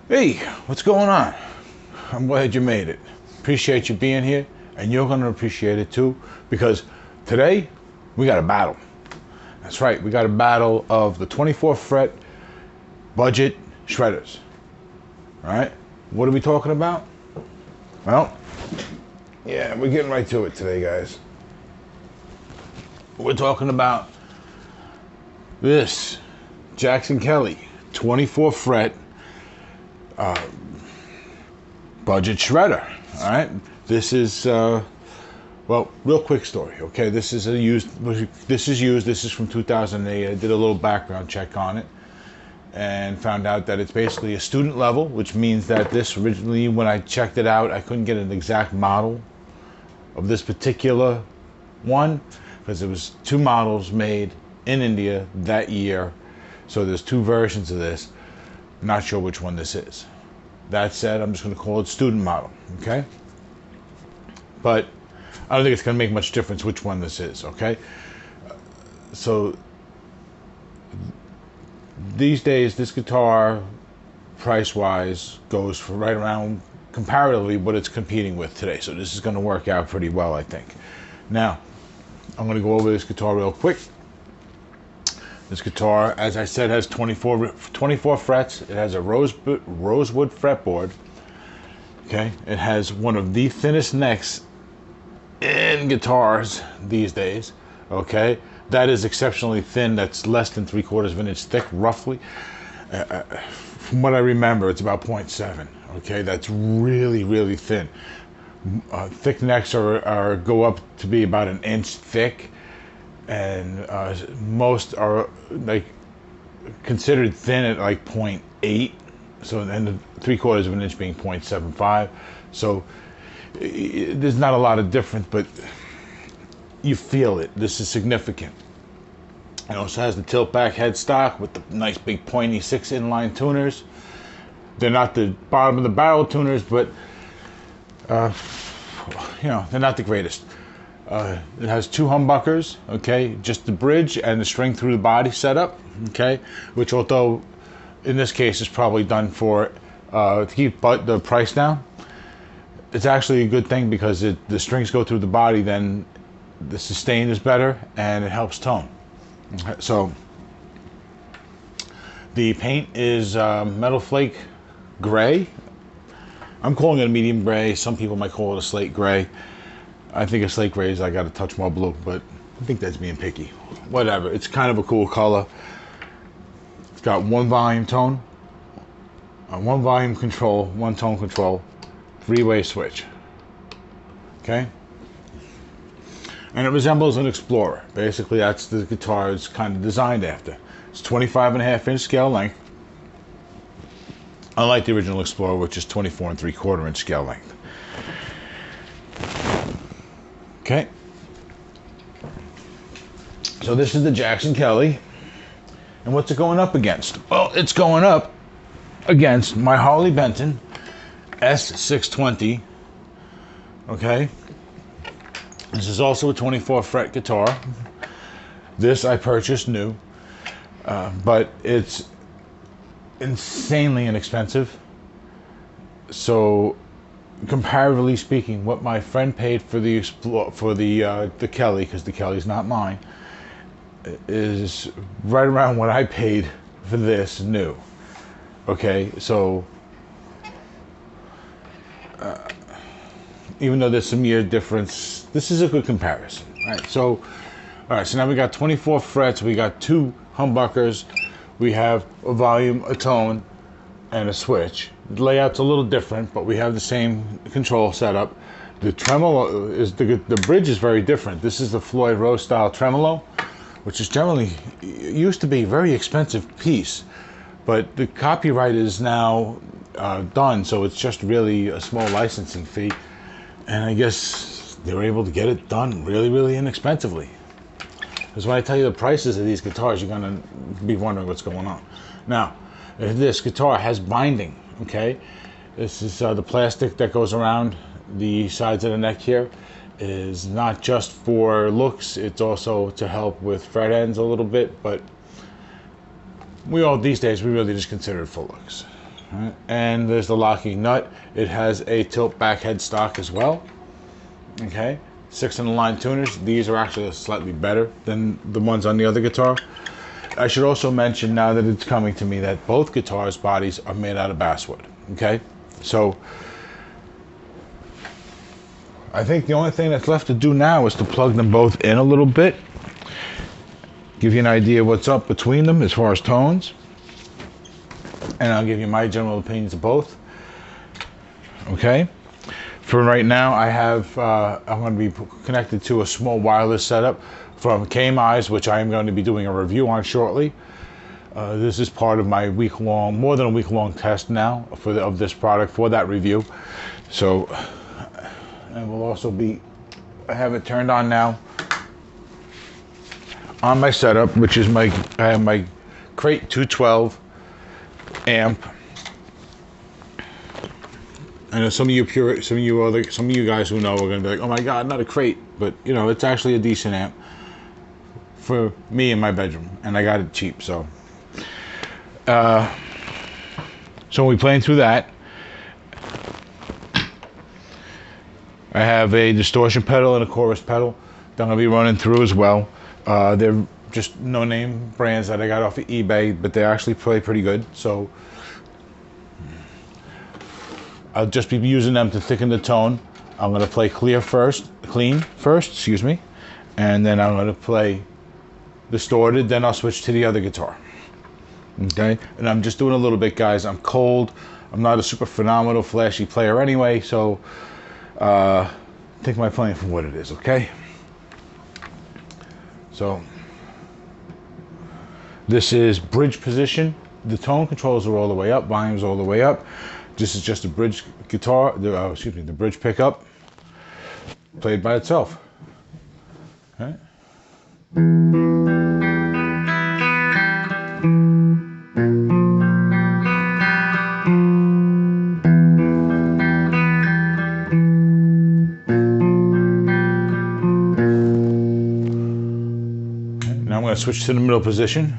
Hey, what's going on? I'm glad you made it. Appreciate you being here, and you're going to appreciate it too, because today we got a battle. That's right, we got a battle of the 24 fret budget shredders. All right, what are we talking about? Well, yeah, we're getting right to it today, guys. We're talking about this Jackson Kelly 24 fret budget shredder. All right, this is well, real quick story. Okay, this is used. This is from 2008. I did a little background check on it and found out that it's basically a student level, which means that this originally, when I checked it out, I couldn't get an exact model of this particular one because it was two models made in India that year. So there's two versions of this. Not sure which one this is. That said, I'm just going to call it student model, okay? But I don't think it's going to make much difference which one this is, okay? So these days, this guitar, price-wise, goes for right around comparatively what it's competing with today. So this is going to work out pretty well, I think. Now, I'm going to go over this guitar real quick. This guitar, as I said, has 24 frets. It has a rosewood fretboard. Okay, it has one of the thinnest necks in guitars these days. Okay, that is exceptionally thin. That's less than 3/4 of an inch thick, roughly. From what I remember, it's about 0.7. Okay, that's really, really thin. Thick necks go up to be about an inch thick. And most are like considered thin at like 0.8, so then the 3/4 of an inch being 0.75. So there's not a lot of difference, but you feel it. This is significant. It also has the tilt back headstock with the nice big pointy 6 inline tuners. They're not the bottom of the barrel tuners, but you know, they're not the greatest. It has two humbuckers, okay, just the bridge and the string through the body setup, okay, which although in this case is probably done for to keep the price down, it's actually a good thing because the strings go through the body, then the sustain is better and it helps tone. Okay, so the paint is metal flake gray. I'm calling it a medium gray. Some people might call it a slate gray. I think a slate gray is I got a touch more blue, but I think that's being picky. Whatever, it's kind of a cool color. It's got one volume tone, one volume control, one tone control, 3-way switch. Okay? And it resembles an Explorer. Basically, that's the guitar it's kind of designed after. It's 25.5-inch scale length. Unlike the original Explorer, which is 24 3/4-inch scale length. Okay, so this is the Jackson Kelly, and what's it going up against? Well, it's going up against my Harley Benton S620, okay? This is also a 24 fret guitar. This I purchased new, but it's insanely inexpensive. So comparatively speaking, what my friend paid for the Kelly, because the Kelly's not mine, is right around what I paid for this new. Okay, so even though there's some year difference, this is a good comparison. Right? So, all right. So now we got 24 frets. We got two humbuckers. We have a volume, a tone, and a switch. The layout's a little different, but we have the same control setup. The tremolo is the bridge is very different. This is the Floyd Rose style tremolo, which is generally used to be a very expensive piece, but the copyright is now done, so it's just really a small licensing fee, and I guess they were able to get it done really, really inexpensively. Because when I tell you the prices of these guitars, you're gonna be wondering what's going on. Now, this guitar has binding. Okay, this is the plastic that goes around the sides of the neck here. Is not just for looks, it's also to help with fret ends a little bit, but we all these days we really just consider it for looks. And there's the locking nut. It has a tilt back headstock as well. Okay, 6 in the line tuners. These are actually slightly better than the ones on the other guitar. I should also mention, now that it's coming to me, that both guitars' bodies are made out of basswood. Okay, so I think the only thing that's left to do now is to plug them both in a little bit, give you an idea of what's up between them as far as tones, and I'll give you my general opinions of both. Okay, for right now, I have I'm going to be connected to a small wireless setup from KMI's, which I am going to be doing a review on shortly. This is part of my week-long, more than a week-long test now of this product for that review. So, and we'll also be, I have it turned on now on my setup, which is I have my Crate 212 amp. I know some of you guys who know are going to be like, oh my God, not a Crate, but you know, it's actually a decent amp for me in my bedroom, and I got it cheap. So we're playing through that. I have a distortion pedal and a chorus pedal that I'm going to be running through as well. They're just no-name brands that I got off of eBay, but they actually play pretty good. So I'll just be using them to thicken the tone. I'm going to play clean first, excuse me, and then I'm going to play distorted, then I'll switch to the other guitar. Okay, and I'm just doing a little bit, guys. I'm cold. I'm not a super phenomenal flashy player anyway, so take my playing for what it is, okay? So this is bridge position. The tone controls are all the way up, volume's all the way up. This is just a bridge guitar, the bridge pickup played by itself. Okay. Now I'm going to switch to the middle position.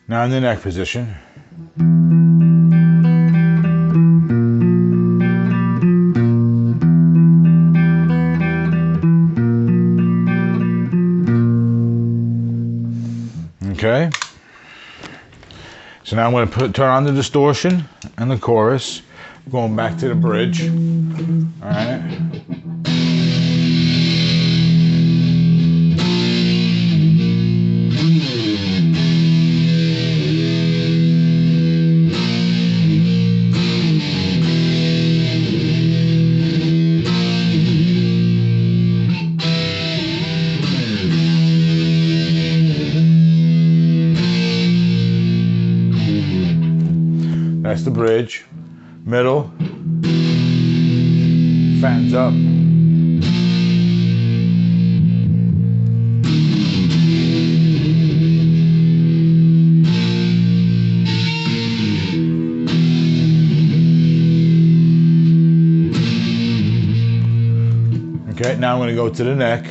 Now in the neck position. Okay. So now I'm going to turn on the distortion and the chorus, going back to the bridge. All right. That's the bridge. Middle. Fans up. Okay, now I'm going to go to the neck.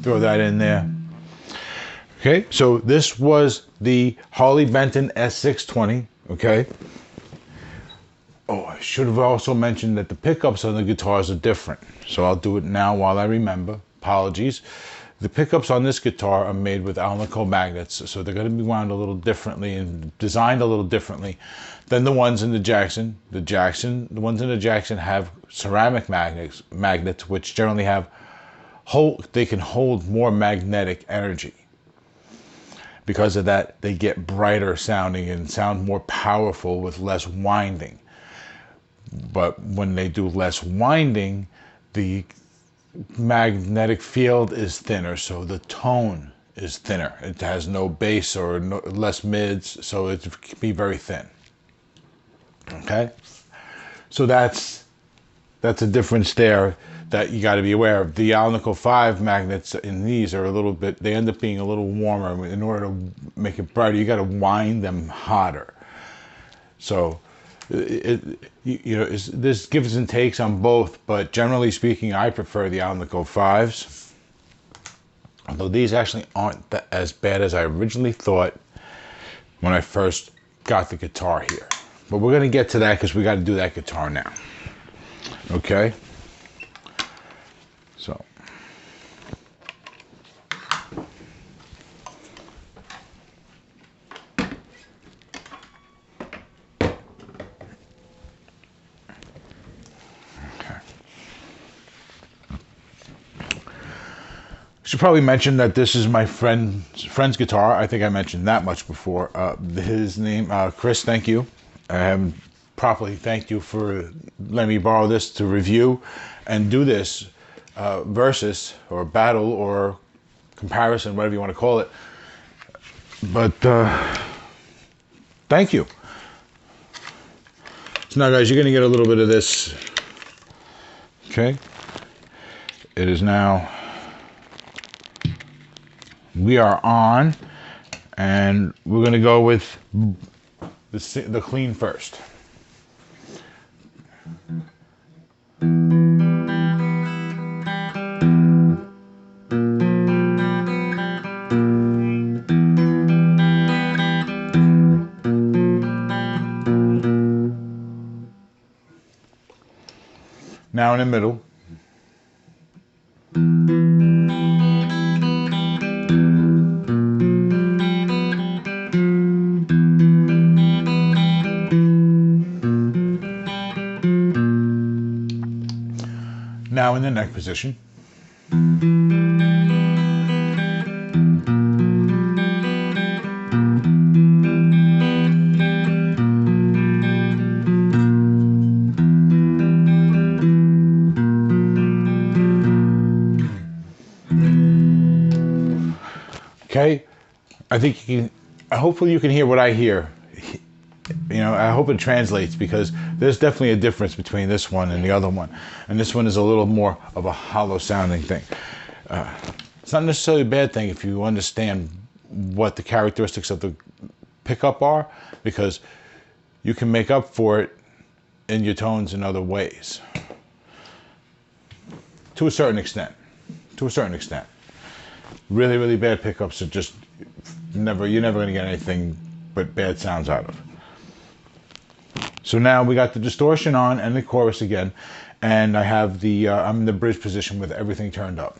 Throw that in there. Okay, so this was the Harley Benton S620, okay? Oh, I should have also mentioned that the pickups on the guitars are different. So I'll do it now while I remember. Apologies. The pickups on this guitar are made with Alnico magnets, so they're going to be wound a little differently and designed a little differently than the ones in the Jackson. The ones in the Jackson have ceramic magnets, which generally have they can hold more magnetic energy. Because of that, they get brighter sounding and sound more powerful with less winding. But when they do less winding, the magnetic field is thinner, so the tone is thinner. It has no bass or less mids, so it can be very thin. Okay, so that's a difference there that you got to be aware of. The Alnico 5 magnets in these are a little bit, they end up being a little warmer. In order to make it brighter, you got to wind them hotter. So there's gives and takes on both, but generally speaking, I prefer the Alnico 5s. Although these actually aren't as bad as I originally thought when I first got the guitar here. But we're going to get to that because we got to do that guitar now. Okay? So. Should probably mention that this is my friend's guitar. I think I mentioned that much before. His name, Chris, thank you. I haven't properly thanked you for letting me borrow this to review and do this versus or battle or comparison, whatever you want to call it. But thank you. So now, guys, you're going to get a little bit of this. Okay. It is now... we are on, and we're going to go with the clean first. Now in the middle. Now in the neck position. Okay, I think you can, hopefully you can hear what I hear. You know, I hope it translates, because there's definitely a difference between this one and the other one. And this one is a little more of a hollow sounding thing. It's not necessarily a bad thing if you understand what the characteristics of the pickup are, because you can make up for it in your tones in other ways. To a certain extent. To a certain extent. Really, really bad pickups are just you're never going to get anything but bad sounds out of. So now we got the distortion on and the chorus again, and I have the I'm in the bridge position with everything turned up.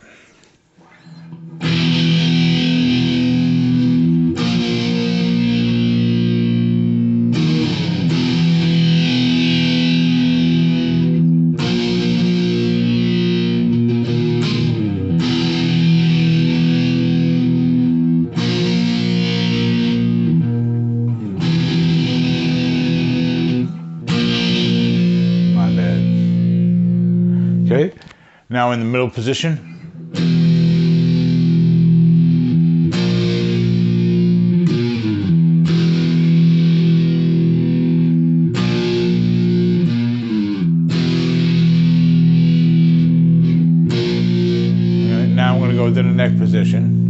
Okay, now in the middle position. Right, now I'm going to go to the neck position.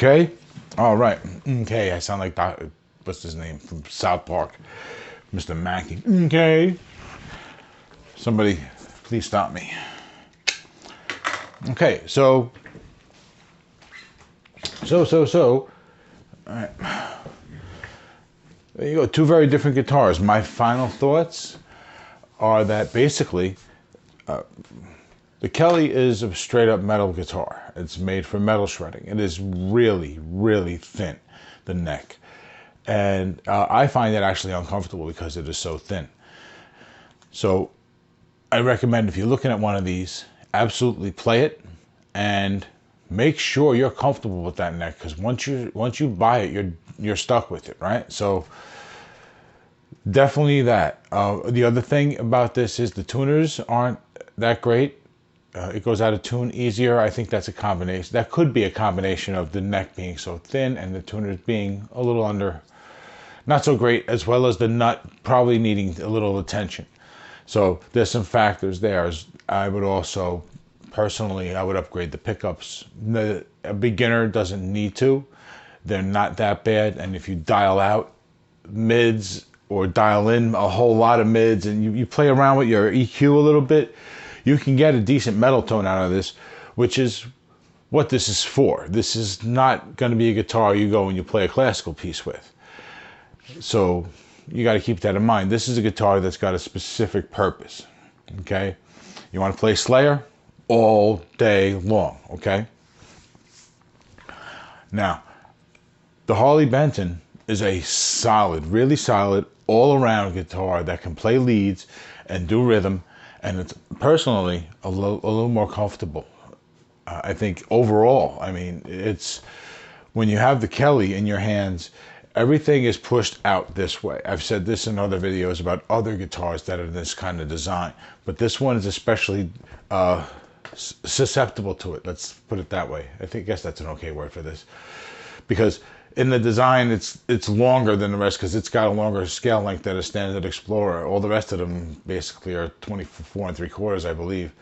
Okay, all right. Okay, I sound like what's his name from South Park, Mr. Mackey. Okay, somebody, please stop me. Okay, so. All right. There you go. Two very different guitars. My final thoughts are that basically. The Kelly is a straight up metal guitar. It's made for metal shredding. It is really, really thin, the neck. And I find it actually uncomfortable because it is so thin. So I recommend, if you're looking at one of these, absolutely play it and make sure you're comfortable with that neck, because once you buy it, you're stuck with it, right? So definitely that. The other thing about this is the tuners aren't that great. It goes out of tune easier. I think that's a combination. That could be a combination of the neck being so thin and the tuners being a little under, not so great, as well as the nut probably needing a little attention. So there's some factors there. I would also, personally, I would upgrade the pickups. A beginner doesn't need to. They're not that bad. And if you dial out mids or dial in a whole lot of mids and you play around with your EQ a little bit, you can get a decent metal tone out of this, which is what this is for. This is not going to be a guitar you go and you play a classical piece with. So you got to keep that in mind. This is a guitar that's got a specific purpose. Okay? You want to play Slayer all day long. Okay? Now, the Harley Benton is a solid, really solid, all-around guitar that can play leads and do rhythm, and it's personally a little more comfortable. I think overall, I mean, it's when you have the Kelly in your hands, everything is pushed out this way. I've said this in other videos about other guitars that are this kind of design, but this one is especially susceptible to it. Let's put it that way. Guess that's an okay word for this, because in the design, it's longer than the rest because it's got a longer scale length than a standard Explorer. All the rest of them basically are 24 3/4, I believe.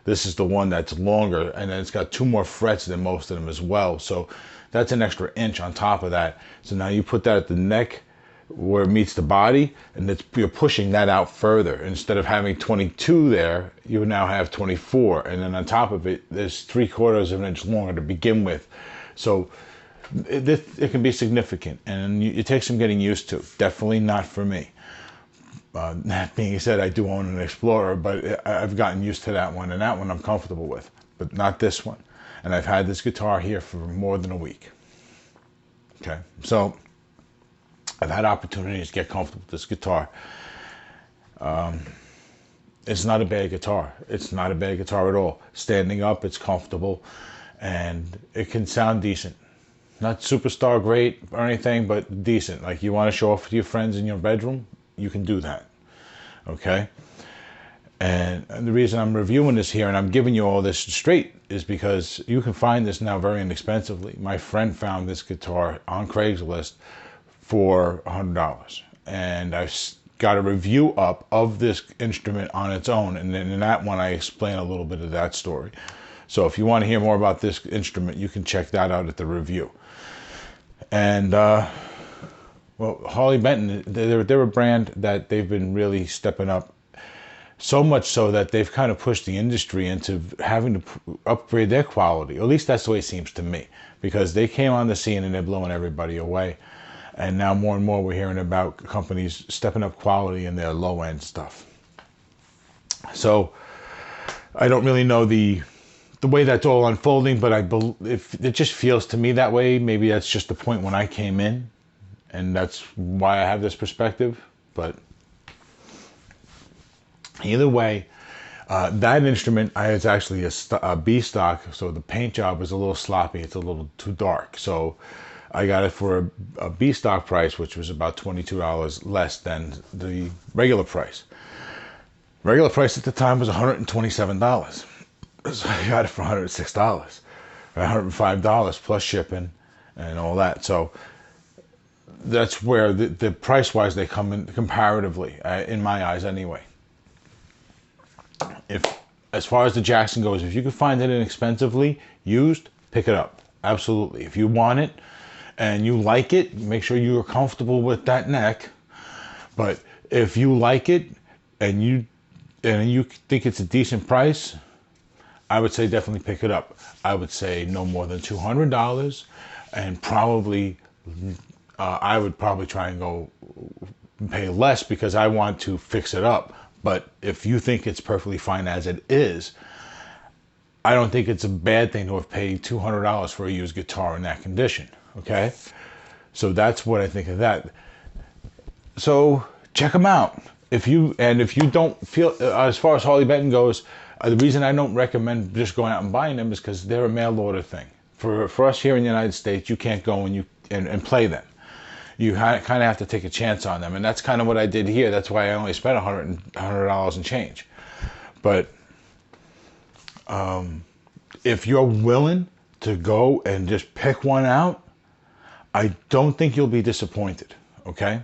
This is the one that's longer, and then it's got 2 more frets than most of them as well. So that's an extra inch on top of that. So now you put that at the neck where it meets the body, and you're pushing that out further. Instead of having 22 there, you now have 24. And then on top of it, there's 3/4 of an inch longer to begin with. So it can be significant, and it takes some getting used to. Definitely not for me. That being said, I do own an Explorer, but I've gotten used to that one, and that one I'm comfortable with, but not this one. And I've had this guitar here for more than a week. Okay, so I've had opportunities to get comfortable with this guitar. It's not a bad guitar. It's not a bad guitar at all. Standing up, it's comfortable, and it can sound decent. Not superstar great or anything, but decent. Like you want to show off to your friends in your bedroom, you can do that. Okay? And the reason I'm reviewing this here and I'm giving you all this straight is because you can find this now very inexpensively. My friend found this guitar on Craigslist for $100. And I've got a review up of this instrument on its own. And then in that one, I explain a little bit of that story. So if you want to hear more about this instrument, you can check that out at the review. And, well, Harley Benton, they're a brand that they've been really stepping up. So much so that they've kind of pushed the industry into having to upgrade their quality. At least that's the way it seems to me. Because they came on the scene and they're blowing everybody away. And now more and more we're hearing about companies stepping up quality in their low-end stuff. So I don't really know the way that's all unfolding, but if it just feels to me that way. Maybe that's just the point when I came in, and that's why I have this perspective. But either way, that instrument is actually a B stock, so the paint job is a little sloppy. It's a little too dark. So I got it for a B stock price, which was about $22 less than the regular price. Regular price at the time was $127. So I got it for $106, $105 plus shipping and all that. So that's where the price-wise they come in comparatively, in my eyes anyway. As far as the Jackson goes, if you can find it inexpensively used, pick it up. Absolutely. If you want it and you like it, make sure you are comfortable with that neck. But if you like it and you think it's a decent price, I would say definitely pick it up. I would say no more than $200, and probably I would probably try and go pay less because I want to fix it up. But if you think it's perfectly fine as it is, I don't think it's a bad thing to have paid $200 for a used guitar in that condition. Okay, so that's what I think of that. So check them out. If you don't feel, as far as Harley Benton goes, the reason I don't recommend just going out and buying them is because they're a mail order thing. For us here in the United States, you can't go and play them. you kind of have to take a chance on them. And that's kind of what I did here. That's why I only spent $100 and change. But if you're willing to go and just pick one out, I don't think you'll be disappointed, okay?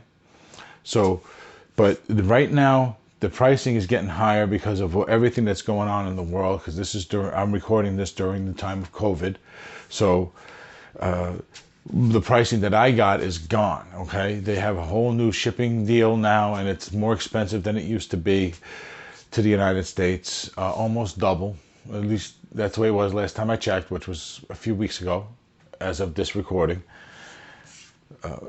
So, but right now, the pricing is getting higher because of everything that's going on in the world, because this is I'm recording this during the time of COVID. So, the pricing that I got is gone, okay? They have a whole new shipping deal now, and it's more expensive than it used to be to the United States, almost double. At least that's the way it was last time I checked, which was a few weeks ago, as of this recording.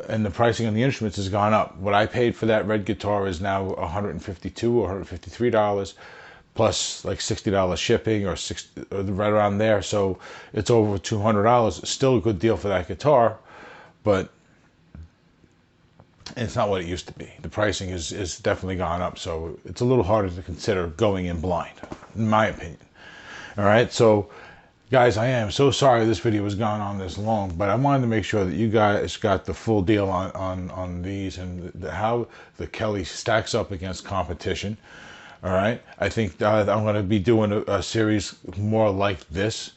And the pricing on the instruments has gone up. What I paid for that red guitar is now $152 or $153, plus like $60 shipping, or right around there. So it's over $200. Still a good deal for that guitar, but it's not what it used to be. The pricing is definitely gone up, so it's a little harder to consider going in blind, in my opinion. All right, so guys, I am so sorry this video has gone on this long, but I wanted to make sure that you guys got the full deal on these, and how the Kelly stacks up against competition. All right, I think I'm going to be doing a series more like this.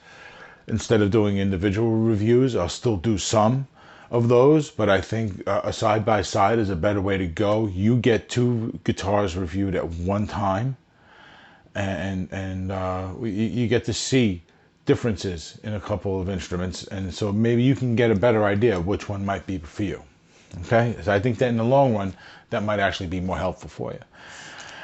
Instead of doing individual reviews, I'll still do some of those, but I think a side by side is a better way to go. You get two guitars reviewed at one time, and you get to see differences in a couple of instruments, and so maybe you can get a better idea of which one might be for you. Okay, so I think that in the long run, that might actually be more helpful for you.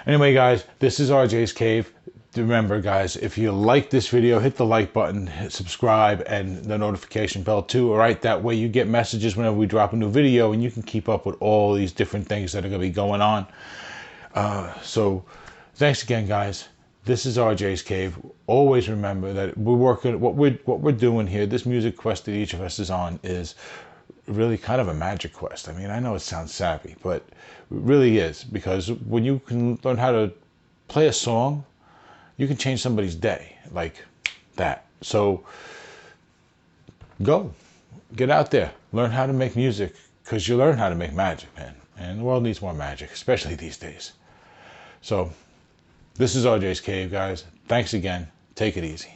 Anyway, guys, this is RJ's Cave. Remember, guys, if you like this video, hit the like button, hit subscribe, and the notification bell too. All right, that way you get messages whenever we drop a new video, and you can keep up with all these different things that are going to be going on. So thanks again, guys. This is RJ's Cave. Always remember that we're working, what we're doing here, this music quest that each of us is on, is really kind of a magic quest. I mean, I know it sounds sappy, but it really is, because when you can learn how to play a song, you can change somebody's day like that. So go, get out there, learn how to make music, because you learn how to make magic, man. And the world needs more magic, especially these days. So this is RJ's Cave, guys. Thanks again. Take it easy.